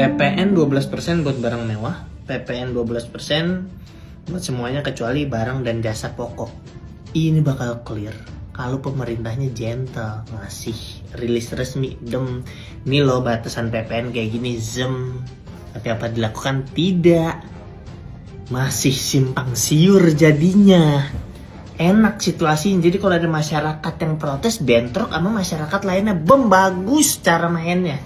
PPN 12% buat barang mewah, PPN 12% buat semuanya kecuali barang dan jasa pokok. Ini bakal clear kalau pemerintahnya gentle ngasih rilis resmi, ini loh batasan PPN kayak gini, tapi apa dilakukan? Tidak, masih simpang siur jadinya. Enak situasinya, jadi kalau ada masyarakat yang protes bentrok sama masyarakat lainnya, bagus cara mainnya.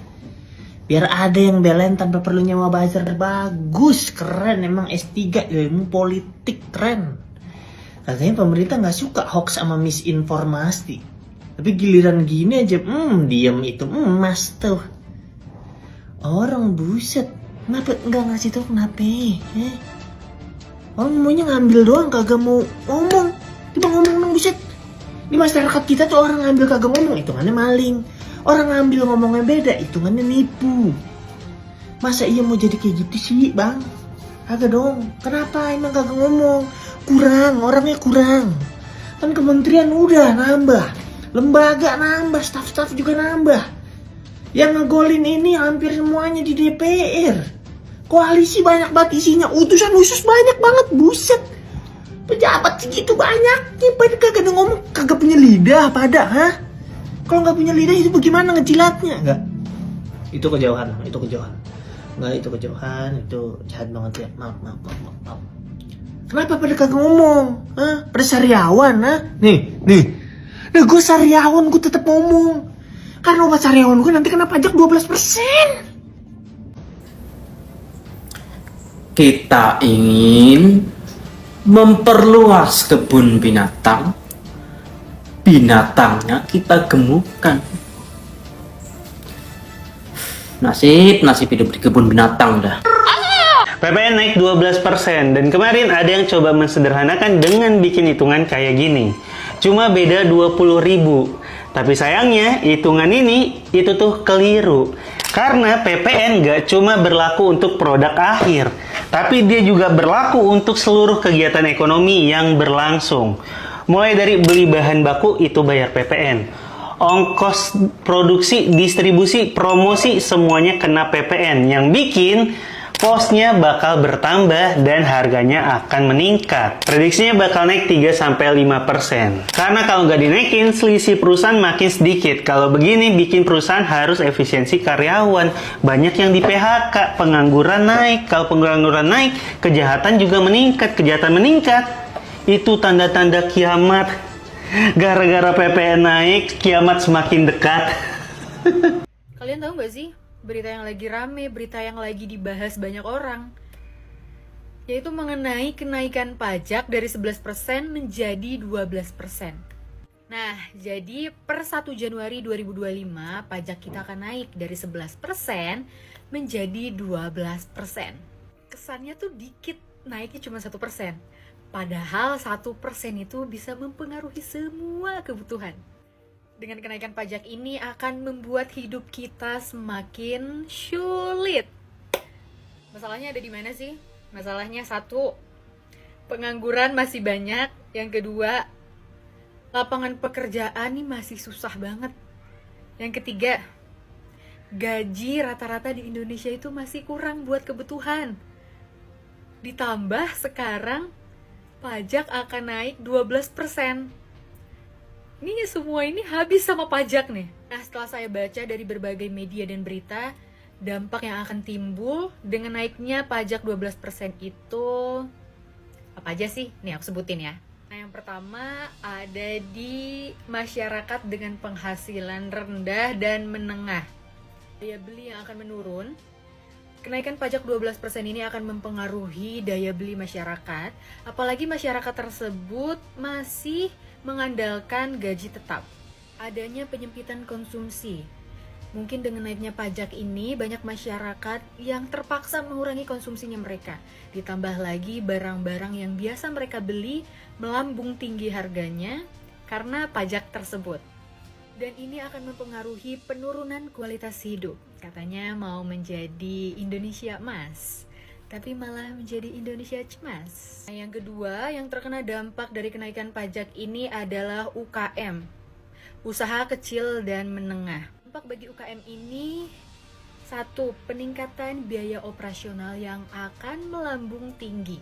Biar ada yang belain tanpa perlu nyewa buzzer, bagus, keren, emang S3 ilmu politik, keren. Katanya pemerintah nggak suka hoax sama misinformasi, tapi giliran gini aja, diem itu emas tuh. Orang buset, kenapa nggak ngasih tau kenapa? Orang maunya ngambil doang, kagak mau ngomong. Tiba ngomong dong, buset. Di masyarakat kita tuh orang ngambil kagak ngomong, hitungannya maling. Orang ngambil ngomongnya beda, hitungannya nipu. Masa iya mau jadi kayak gitu sih, Bang? Kagak dong. Kenapa emang kagak ngomong? Kurang, orangnya kurang. Kan kementerian udah nambah, lembaga nambah, staf-staf juga nambah. Yang ngegolin ini hampir semuanya di DPR. Koalisi banyak banget isinya, utusan khusus banyak banget, buset. Pejabat segitu banyaknya, pada kagak ngomong, kagak punya lidah pada, Kalau nggak punya lidah itu bagaimana ngejilatnya? Enggak. Itu kejauhan. Enggak, itu kejauhan, itu jahat banget ya. Maaf. Kenapa pada kagak ngomong? Pada sariawan, Nih. Nah, gue sariawan, gue tetap ngomong. Karena obat sariawan gue nanti kena pajak 12%. Kita ingin memperluas kebun binatang, binatangnya kita gemukkan. Nasib hidup di kebun binatang dah. PPN naik 12% dan kemarin ada yang coba mensederhanakan dengan bikin hitungan kayak gini. Cuma beda 20.000. Tapi sayangnya hitungan ini itu tuh keliru. Karena PPN gak cuma berlaku untuk produk akhir, tapi dia juga berlaku untuk seluruh kegiatan ekonomi yang berlangsung. Mulai dari beli bahan baku itu bayar PPN. Ongkos produksi, distribusi, promosi semuanya kena PPN. Yang bikin kosnya bakal bertambah dan harganya akan meningkat. Prediksinya bakal naik 3-5%. Karena kalau nggak dinaikin, selisih perusahaan makin sedikit. Kalau begini, bikin perusahaan harus efisiensi karyawan. Banyak yang di PHK, pengangguran naik. Kalau pengangguran naik, kejahatan juga meningkat. Kejahatan meningkat, itu tanda-tanda kiamat. Gara-gara PPN naik, kiamat semakin dekat. Kalian tahu nggak sih? Berita yang lagi rame, berita yang lagi dibahas banyak orang, yaitu mengenai kenaikan pajak dari 11% menjadi 12%. Nah, jadi per 1 Januari 2025, pajak kita akan naik dari 11% menjadi 12%. Kesannya tuh dikit, naiknya cuma 1%. Padahal 1% itu bisa mempengaruhi semua kebutuhan. Dengan kenaikan pajak ini akan membuat hidup kita semakin sulit. Masalahnya ada di mana sih? Masalahnya satu, pengangguran masih banyak. Yang kedua, lapangan pekerjaan ini masih susah banget. Yang ketiga, gaji rata-rata di Indonesia itu masih kurang buat kebutuhan. Ditambah sekarang pajak akan naik 12%. Ini semua ini habis sama pajak nih. Nah, setelah saya baca dari berbagai media dan berita, dampak yang akan timbul dengan naiknya pajak 12% itu apa aja sih? Nih aku sebutin ya. Nah, yang pertama ada di masyarakat dengan penghasilan rendah dan menengah. Daya beli yang akan menurun. Kenaikan pajak 12% ini akan mempengaruhi daya beli masyarakat, apalagi masyarakat tersebut masih mengandalkan gaji tetap. Adanya penyempitan konsumsi. Mungkin dengan naiknya pajak ini, banyak masyarakat yang terpaksa mengurangi konsumsinya mereka. Ditambah lagi barang-barang yang biasa mereka beli melambung tinggi harganya karena pajak tersebut. Dan ini akan mempengaruhi penurunan kualitas hidup. Katanya mau menjadi Indonesia emas, tapi malah menjadi Indonesia cemas. Nah, yang kedua yang terkena dampak dari kenaikan pajak ini adalah UKM, usaha kecil dan menengah. Dampak bagi UKM ini 1. Peningkatan biaya operasional yang akan melambung tinggi.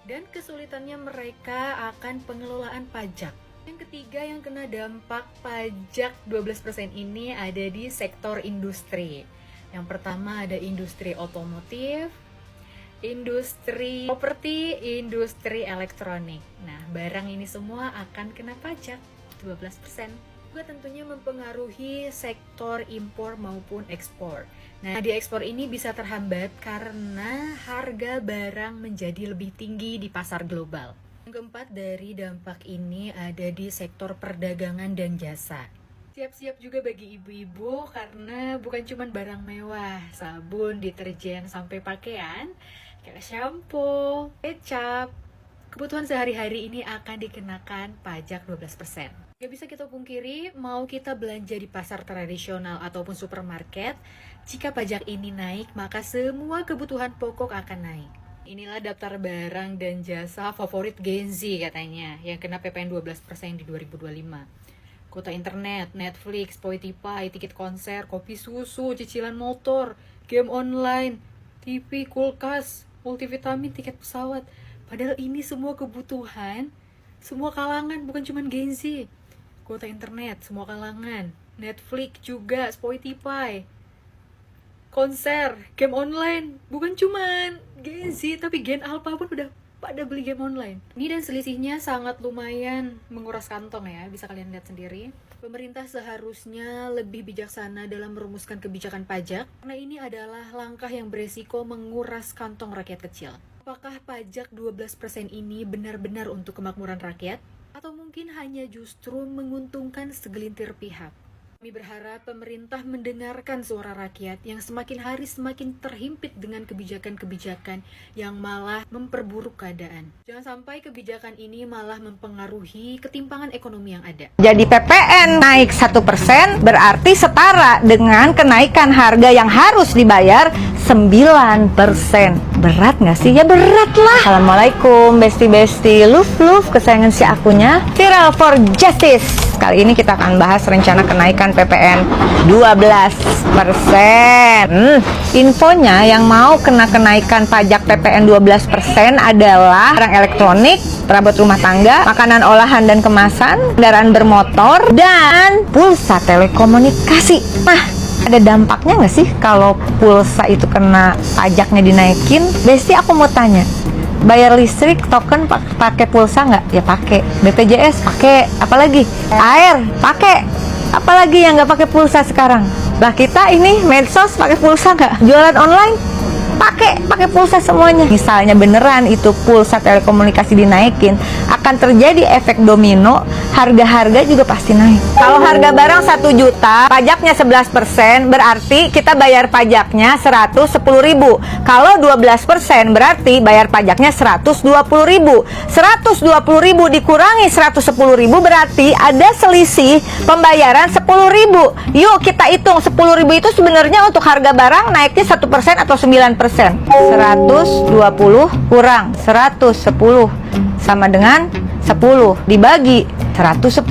Dan kesulitannya mereka akan pengelolaan pajak. Yang ketiga yang kena dampak pajak 12% ini ada di sektor industri. Yang pertama ada industri otomotif, industri properti, industri elektronik. Nah, barang ini semua akan kena pajak 12%. Juga tentunya mempengaruhi sektor impor maupun ekspor. Nah, di ekspor ini bisa terhambat karena harga barang menjadi lebih tinggi di pasar global. Yang keempat dari dampak ini ada di sektor perdagangan dan jasa. Siap-siap juga bagi ibu-ibu karena bukan cuma barang mewah, sabun, deterjen, sampai pakaian, kayak shampoo, kecap. Kebutuhan sehari-hari ini akan dikenakan pajak 12%. Gak bisa kita pungkiri, mau kita belanja di pasar tradisional ataupun supermarket, jika pajak ini naik, maka semua kebutuhan pokok akan naik. Inilah daftar barang dan jasa favorit Gen Z katanya, yang kena PPN 12% di 2025. Kuota internet, Netflix, Spotify, tiket konser, kopi susu, cicilan motor, game online, TV, kulkas, multivitamin, tiket pesawat. Padahal ini semua kebutuhan, semua kalangan, bukan cuma Gen Z. Kuota internet, semua kalangan, Netflix juga, Spotify, konser, game online, bukan cuman Gen Z, tapi Gen Alpha pun udah pada beli game online. Ini dan selisihnya sangat lumayan menguras kantong ya, bisa kalian lihat sendiri. Pemerintah seharusnya lebih bijaksana dalam merumuskan kebijakan pajak, karena ini adalah langkah yang beresiko menguras kantong rakyat kecil. Apakah pajak 12% ini benar-benar untuk kemakmuran rakyat? Atau mungkin hanya justru menguntungkan segelintir pihak? Kami berharap pemerintah mendengarkan suara rakyat yang semakin hari semakin terhimpit dengan kebijakan-kebijakan yang malah memperburuk keadaan. Jangan sampai kebijakan ini malah mempengaruhi ketimpangan ekonomi yang ada. Jadi PPN naik 1% berarti setara dengan kenaikan harga yang harus dibayar 9%. Berat nggak sih? Ya berat lah. Assalamualaikum besti-besti, love kesayangan si akunya, Viral for Justice. Kali ini kita akan bahas rencana kenaikan PPN 12%. Infonya yang mau kena kenaikan pajak PPN 12% adalah barang elektronik, perabot rumah tangga, makanan olahan dan kemasan, kendaraan bermotor, dan pulsa telekomunikasi. Nah, ada dampaknya nggak sih kalau pulsa itu kena pajaknya dinaikin? Besti, aku mau tanya, bayar listrik token pakai pulsa nggak? Ya pakai. BPJS pakai. Apalagi air pakai. Apalagi yang nggak pakai pulsa sekarang? Lah kita ini medsos pakai pulsa nggak? Jualan online pakai pulsa semuanya. Misalnya beneran itu pulsa telekomunikasi dinaikin, akan terjadi efek domino, harga-harga juga pasti naik. Kalau harga barang 1 juta, pajaknya 11%, berarti kita bayar pajaknya 110.000. Kalau 12% berarti bayar pajaknya 120.000. 120.000 dikurangi 110.000 berarti ada selisih pembayaran 10.000. Yuk kita hitung 10.000 itu sebenarnya untuk harga barang naiknya 1% atau 9%. 120 kurang 110 sama dengan 10 dibagi 110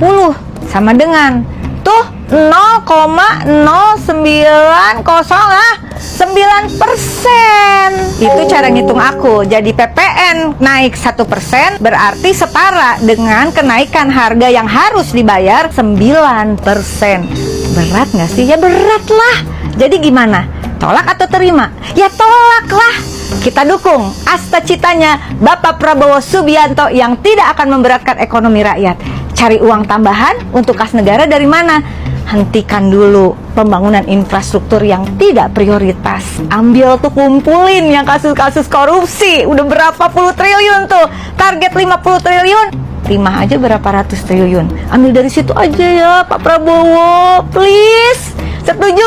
sama dengan tuh 0,0909%. Itu cara ngitung aku. Jadi PPN naik 1% berarti setara dengan kenaikan harga yang harus dibayar 9%. Berat nggak sih? Ya berat lah. Jadi gimana? Tolak atau terima? Ya tolak lah. Kita dukung asta citanya Bapak Prabowo Subianto yang tidak akan memberatkan ekonomi rakyat. Cari uang tambahan untuk kas negara dari mana? Hentikan dulu pembangunan infrastruktur yang tidak prioritas. Ambil tuh, kumpulin yang kasus-kasus korupsi. Udah berapa puluh triliun tuh. Target 50 triliun. Terima aja berapa ratus triliun. Ambil dari situ aja ya Pak Prabowo. Please. Setuju